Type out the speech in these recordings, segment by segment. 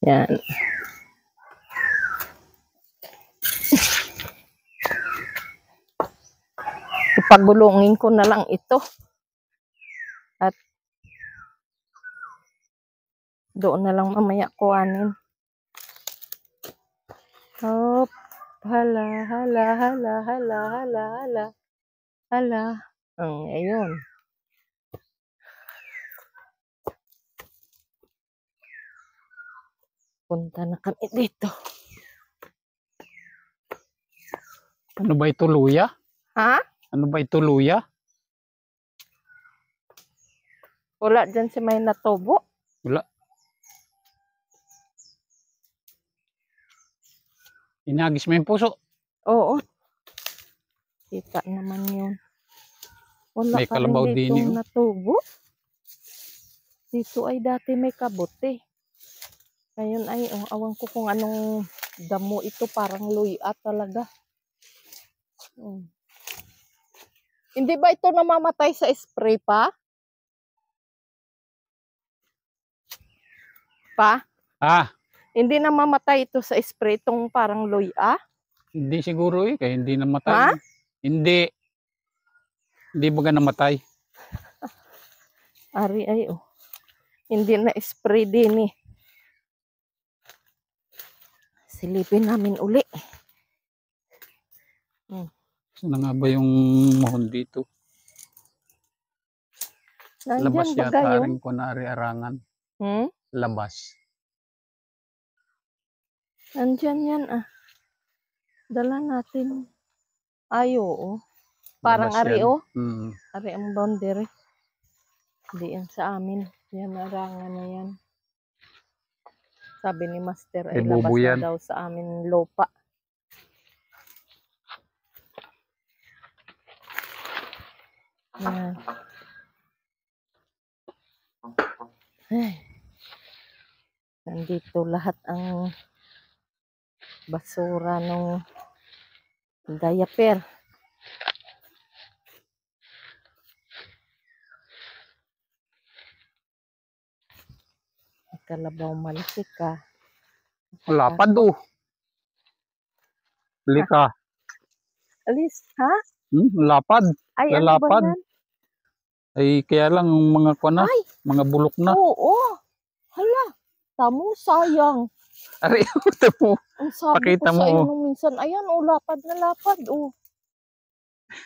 Yan. Ipagulungin ko na lang ito. At doon na lang mamaya kuhanin. Hop. Hala, hala, hala, hala, hala, hala. Hala. Ayun. Punta na kami dito. Ano ba ito, luya? Ha? Ano ba ito, luya? Wala dyan si may natubo. Wala. Inagis mo yung puso. Oo. Kita naman yun. Wala May pa kalabaw rin din ditong yun. natubo. Dito ay dati may kabote. Ngayon ay, awan ko kung anong damo ito. Parang luya talaga. Hindi ba ito namamatay sa spray pa? Pa? Ah, Hindi namamatay ito sa spray itong parang luya? hindi siguro eh. Kaya hindi namatay. Ha? Hindi. Hindi baga namatay. Ari ay, hindi na spray din eh. Silipin namin uli. Saan nga ba yung mohon dito? Labas Nandyan baga yata yun. rin ko na ari-arangan. Labas. Nandyan yan Dala natin. Ay, oo. Parang Labas ari yan. Ari ang boundary. Hindi yan sa amin. Yan arangan na yan. Sabi ni Master ay labas na Ibubuyan. daw sa amin lupa. Yan. Ay. Nandito lahat ang basura ng diaper. Kalabaw malaki ka. Lapad oh. Lika. Alis, ha? Lapad. Ay, ano ba Lalapad. yan? Ay, kaya lang mga kuwana, Ay! mga bulok na. Oo. Hala, tamo, sayang. Ari, ito mo. Ang sabi Pakita ko sa mo. iyo nung minsan, ayan, lapad na lapad,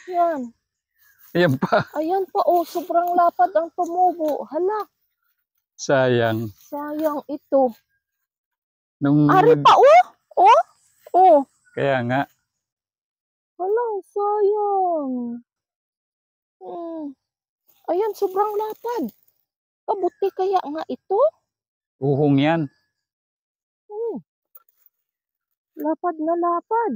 Yan. Ayan pa. Ayan pa, sobrang lapad ang tumubo. Hala, Sayang. sayang ito. Nung Ari pa, Kaya nga. Hala, sayang. Ayan, sobrang lapad. Kabuti kaya nga ito? Uhong yan. Lapad na lapad.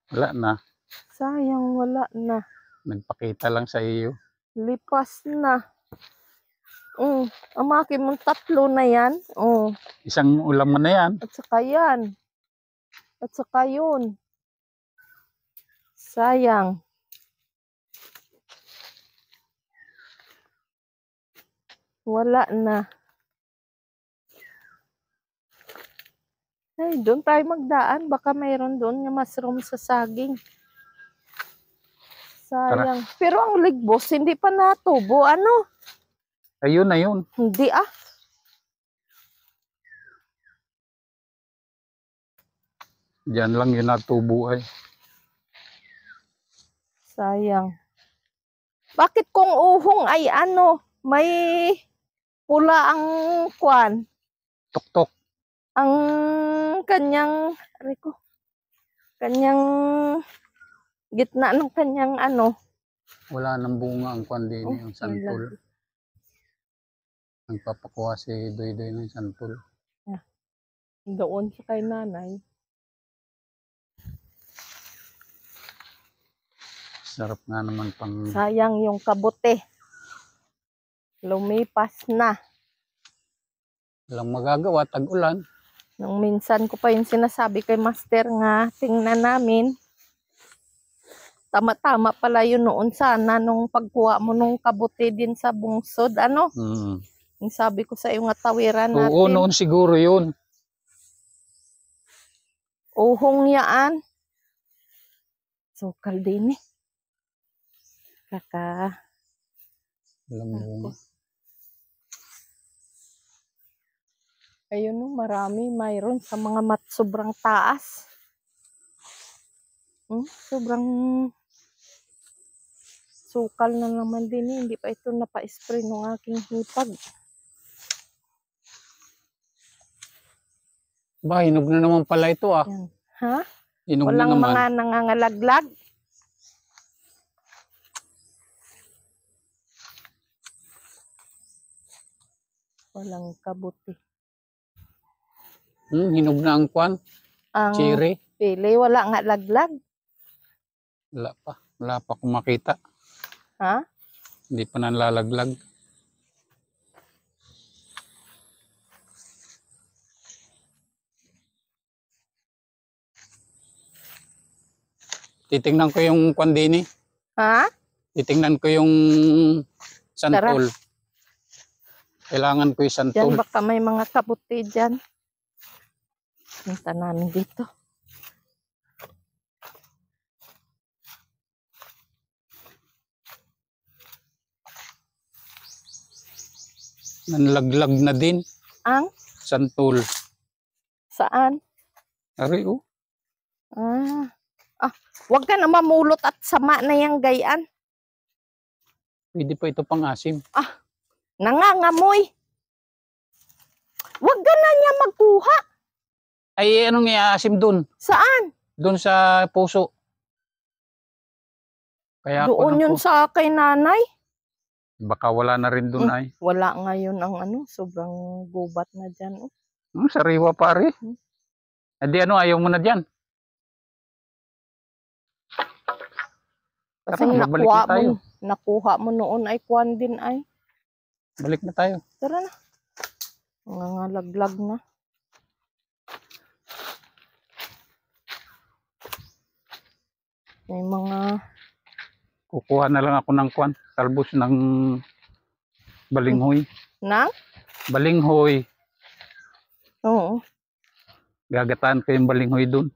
Wala na. Sayang, wala na. Nagpakita lang sa iyo. Lipas na. Amaki mong 3 na yan. Isang ulam na yan. At saka yan. At saka yun. Sayang. Wala na. Ay, doon tayo magdaan. Baka mayroon doon yung mushroom sa saging. Sayang. Tara. Pero ang ligbos, hindi pa natubo. Ano? Ayun na yun. Hindi Diyan lang yun natubo ay. Sayang. Bakit kung uhong ay may pula ang kwan? Tok-tok. Ang kanyang gitna ng kanyang Wala nang bunga ang kwan din yung santol. Nagpapakuha si Doy-Doy ng santol. Doon sa kay nanay. Sarap nga naman pang... Sayang yung kabote. Lumipas na. Walang magagawa, tag-ulan. Nung minsan ko pa yung sinasabi kay Master nga, tingnan namin. Tama-tama pala yun noon sana nung pagkuha mo nung kabuti din sa bungsod. Ano? Mm. Yung sabi ko sa iyo nga tawiran Oo, natin. noon siguro yun. Uhong yaan. Sukal din eh. Walang bunga. Ayun no, marami mayroon sa mga sobrang taas. Sobrang sukal na naman din eh. Hindi pa ito napa-spray ng aking hipag. Ba, hinog na naman pala ito ah. Yan. Ha? Hinog na Walang naman. mga nangangalaglag. Walang kabuti. Hinog na ang kwan. Ang Cherry. pili, wala nga laglag. Wala pa. Wala pa akong makita. Ha? Hindi pa nalalaglag. Titingnan ko yung kwan din eh. Ha? Titingnan ko yung santol. Kailangan ko yung Diyan santol. baka may mga kabuti dyan. Punta namin dito. Nanlaglag na din. Ang? Santol. Saan? Ari oh. Wag ka na mamulot at sama na yung gayaan. Pwede pa ito pang asim. Nangangamoy. Wag ka na niya magkuha. Ay, anong iaasim dun? Saan? Dun sa puso. Kaya ako Doon yun sa kay nanay. baka wala na rin dun ay. Wala ngayon ang sobrang gubat na dyan. Sariwa pare. Hindi ayaw mo na dyan. Kasi Tara, babalik na tayo. nakuha mo noon ay kwan din ay. Balik na tayo. Tara na. Nangangalaglag na. May mga Kukuha na lang ako ng kwan. Talbos ng balinghoy. nang? Balinghoy. Oo. Gagataan ko yung balinghoy dun.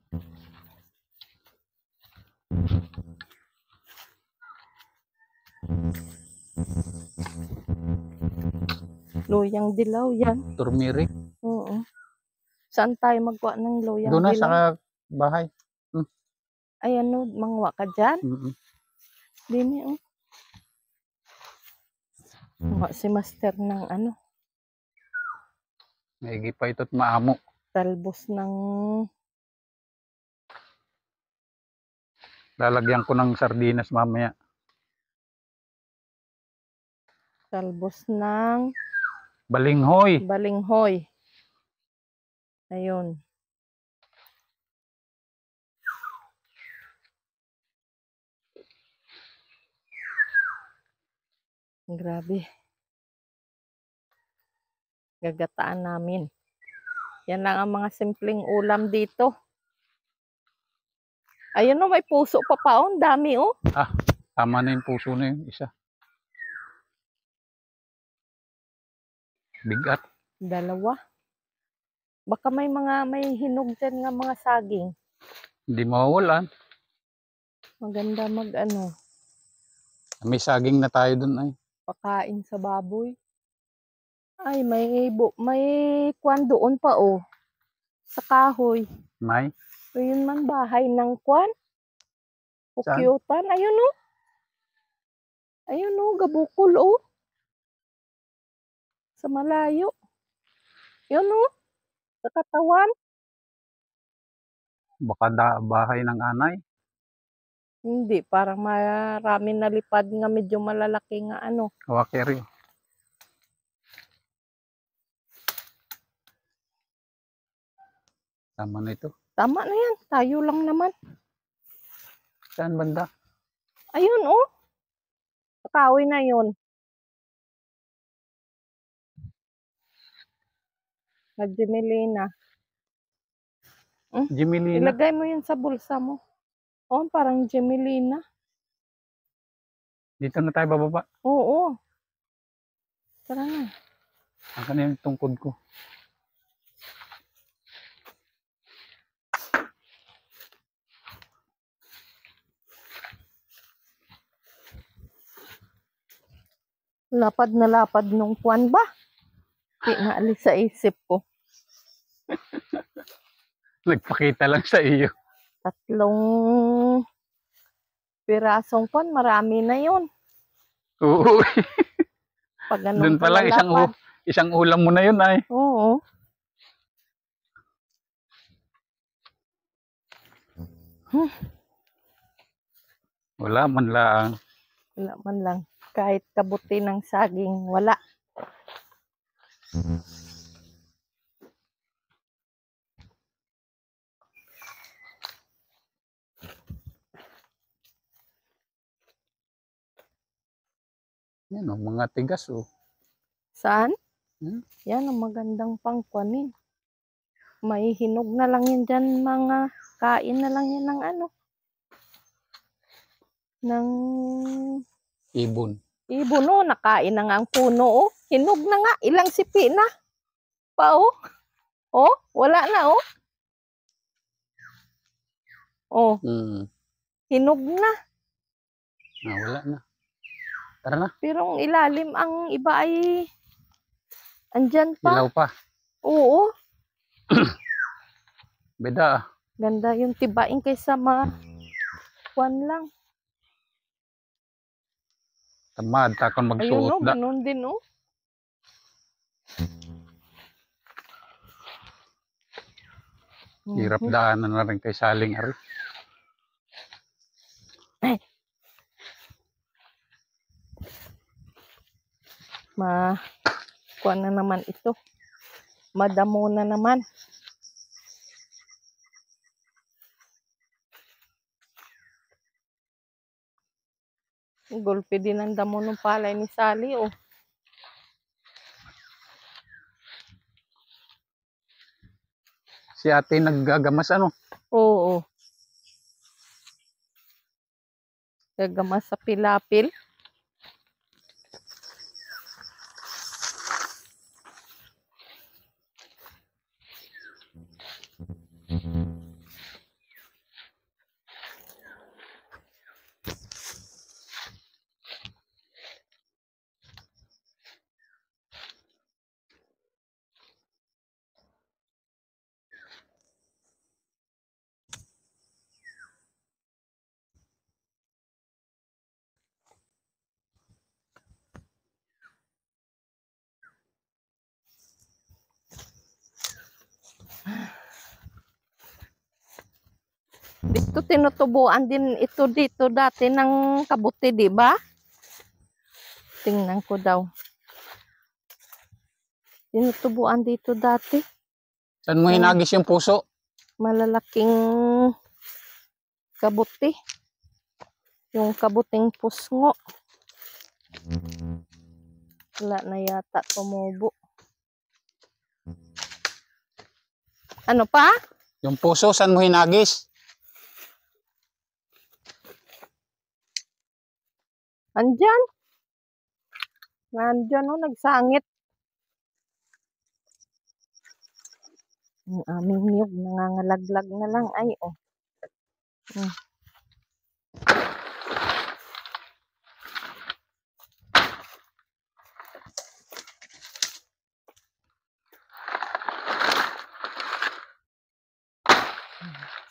Luyang dilaw yan. Turmeric. Oo. Saan tayo magkuha ng luyang Doon na dilaw? sa bahay. Ay mangwa ka dyan? Dini si master ng Maigi pa ito't maamo. talbos ng Lalagyan ko ng sardinas mamaya. talbos ng Balinghoy. balinghoy. Ayun. Grabe. Gagataan namin. Yan lang ang mga simpleng ulam dito. Ayun may puso pa paon. Dami Tama na yung puso na yung isa. Bigat. Dalawa. Baka may hinog dyan nga mga saging. Hindi mawawalan. Maganda May saging na tayo dun ay. pakain sa baboy. Ay, may kwan doon pa sa kahoy. May? Ayun man bahay ng kwan. Saan? Pukyutan. Ayun Ayun gabukol sa malayo. Yun sa katawan. Baka bahay ng anay. Hindi, parang marami nalipad nga medyo malalaki nga Wakeri. Tama na ito. Tama na yan. Tayo lang naman. Saan banda? Ayun Kahoy na yun. Nagjimelina. Jimelina. Ilagay mo yun sa bulsa mo. Parang Gemelina. Dito na tayo bababa. Oo. Tara na. Akan yung tungkod ko. Lapad na lapad nung kwan ba? Di naalis sa isip ko. Nagpakita lang sa iyo. 3 pirasong kwan, marami na yun. Oo. Pag Doon ganun pa lang kalalapad. isang ulam mo na yun ay. Oo. Wala man lang. Wala man lang. Kahit kabuti ng saging, wala. Yan o, mga tigas o. Saan? Hmm? Yan ang magandang pangkwanin. May hinog na lang yan dyan, mga kain na lang yan ng ano. Ng Ibon. ibon, oh. Nakain na nga ang puno, oh. Hinog na nga. Ilang sipi na. Pa, oh. Oh, wala na, oh. Oh, hinog na. Wala na. Tara na. Pero ang ilalim, ang iba ay andyan pa. Ilaw pa. Oo. Beda. Ganda yung tibain kaysa kwan lang. Tamad, takon Ayun, magsuot oh, da. ganun din, oh. Hirap daanan na rin kay Saling Ari. Ay. Kuwan na naman ito. Madamo na naman. Gulpi din ang damo ng palay ni Sally, oh. Si ate naggagamas ano? Oo. Gagamas sa pilapil. Dito tinutubuan din ito dito dati ng kabuti, di ba? Tingnan ko daw. Tinutubuan dito dati. Saan mo hinagis yung puso? Malalaking kabuti. Yung kabuting pusngo. Wala na yata tumubo. Ano pa? Yung puso, saan mo hinagis? Andyan. Nandyan, oh, nagsangit. Ang aming niyog, nangangalaglag na lang. Ay, oh.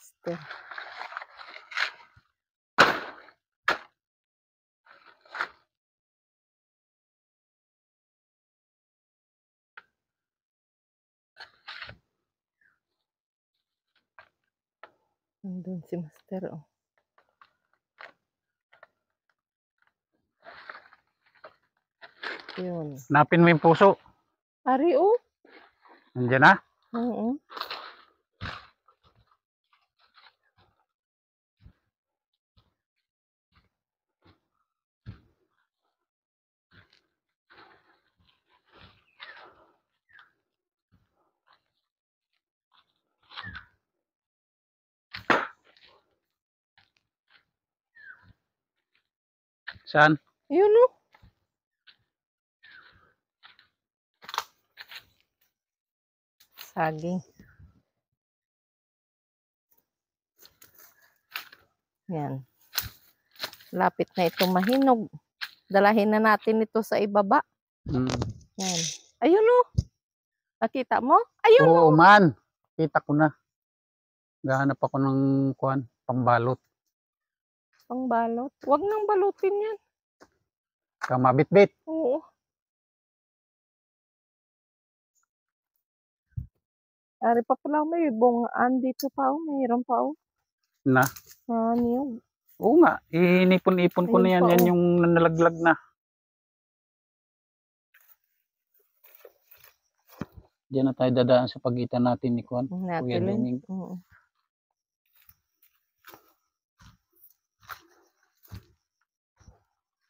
Still. Nandun si Master, oh. Yun. Napin mo yung puso. Ari, oh. Nandiyan na? Oo. Saan? Yun o. Saging. Yan. Lapit na ito mahinog. Dalahin na natin ito sa ibaba. Mm. Yan. Ayun o. Nakita mo? Ayun o. Oo man. Kita ko na. Gahanap ako ng kuan, pambalot. Pangbalot. Huwag nang balutin yan. Kamabit-bit. Oo. Ari pa pala may bungaan dito pa o. Mayroon pa o. Na. Ano yun? Oo nga. Inipon-ipon ko Ayun na yan. pa, Yan oh. yung nalaglag na. Diyan na tayo dadaan sa pagitan natin ni Kuan. Kuya Natin. Duming. Oo.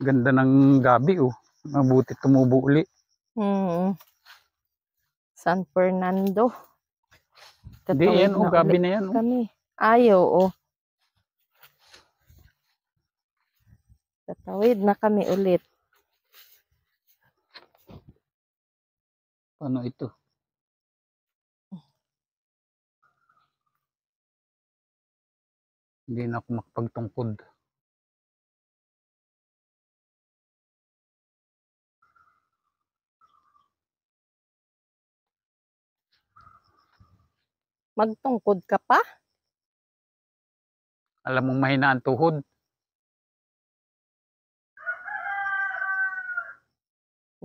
Ganda ng gabi oh. Mabuti tumubo uli. San Fernando. Hindi yan oh. Gabi na yan oh. Kami. Ayaw o. Tatawid na kami ulit. Ano ito? Hindi na ako makapagtungkod. Magtungkod ka pa? Alam mong mahina ang tuhod.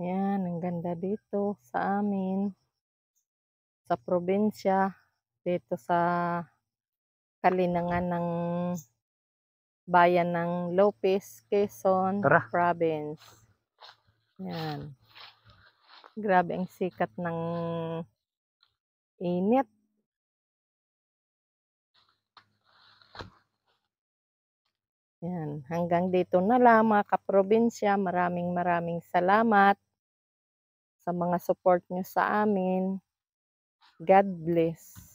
Yan, ang ganda dito sa amin. Sa probinsya. Dito sa kalinangan ng bayan ng Lopez, Quezon Tara. Province. Yan. Grabe ang sikat ng init. Yan. Hanggang dito na lang mga kaprobinsya. Maraming salamat sa mga support nyo sa amin. God bless.